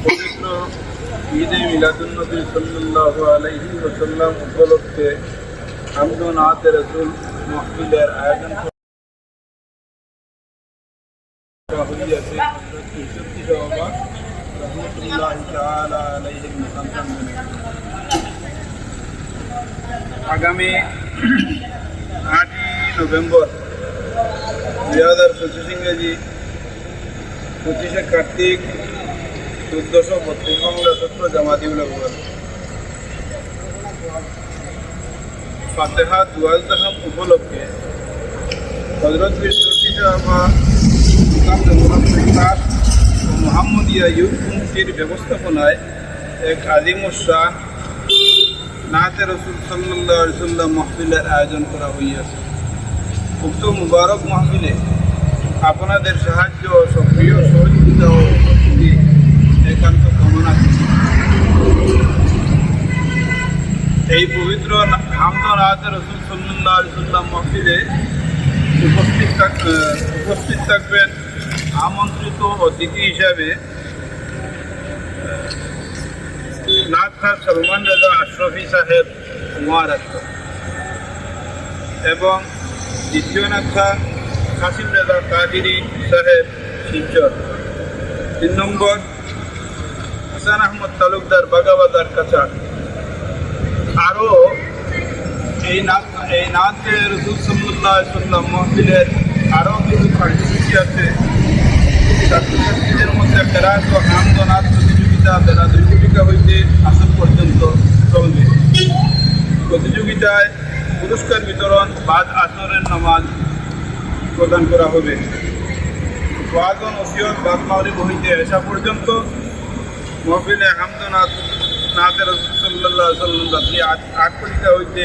পবিত্র ঈদে মিলাদুন্নবী সাল্লাল্লাহু আলাইহি ওয়াসাল্লাম উপলক্ষে হামদ ও নাতে রাসূল মাহফিলের আয়োজন করা হইয়াছে। রহমতুল্লাহি তাআলা আলাইহি মুকাদ্দাম। আগামী 8ই নভেম্বর 2025 ইংরেজি 25শে কার্তিক 1432 বাংলা সত্র জামাতিউল আউয়াল ফাতিহা দুয়াল তাহাম উপলক্ষে হযরত বিশ্বতি সাহাবা মোহাম্মদিয়া ইউথ কমিটির ব্যবস্থাপনায় এক আজিমুশান নাতে রাসূল সাল্লাল্লাহু আলাইহি ওয়াসাল্লাম মাহফিলের আয়োজন করা হইয়াছে। উক্ত মুবারক মাহফিলে আপনাদের সাহায্য ও সক্রিয় সহযোগিতা ও উপস্থিতি একান্ত কামনা করি। এই পবিত্র হামদ ও নাতে রাসূল সাল্লাল্লাহু আলাইহি ওয়াসাল্লাম মাহফিলে উপস্থিত থাকবেন আমন্ত্রিত অতিথি হিসাবে নাথখার সলমান রাজা আশরফি সাহেব মহারাষ্ট্র এবং দ্বিতীয় নাথা কাসিম রাজা কাদিরি সাহেব শিলচর, 3 নম্বর হাসান আহমদ তালুকদার বাগাবাজার কাছাড়। আরও এই নাতে রাসূল সাল্লাল্লাহু আলাইহি ওয়াসাল্লাম মাহফিলের আরও কিছু কার্যসূচি আছে। ছাত্রছাত্রীদের মধ্যে কেরাত ও হামদ ও নাত প্রতিযোগিতা বেলা 2 ঘটিকা হইতে আসর পর্যন্ত চলবে। প্রতিযোগিতায় পুরস্কার বিতরণ বাদ আসরের নামাজ প্রদান করা হবে। ওয়াজ ও নসিহত বাদ মাগরিব হইতে এশা পর্যন্ত। মাহফিলে হামদ ও নাতে রাসূল সাল্লাল্লাহু আলাইহি ওয়াসাল্লাম রাত্রি 8 ঘটিকা হইতে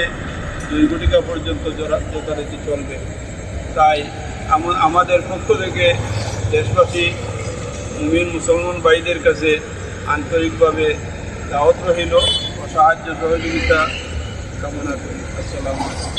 2 ঘটিকা পর্যন্ত যথারীতি চলবে। তাই আমাদের পক্ষ থেকে দেশবাসী মুমিন মুসলমান ভাইদের কাছে আন্তরিকভাবে দাওয়াত রহিল ও সাহায্য সহযোগিতা কামনা করি। আসসালামু আলাইকুম।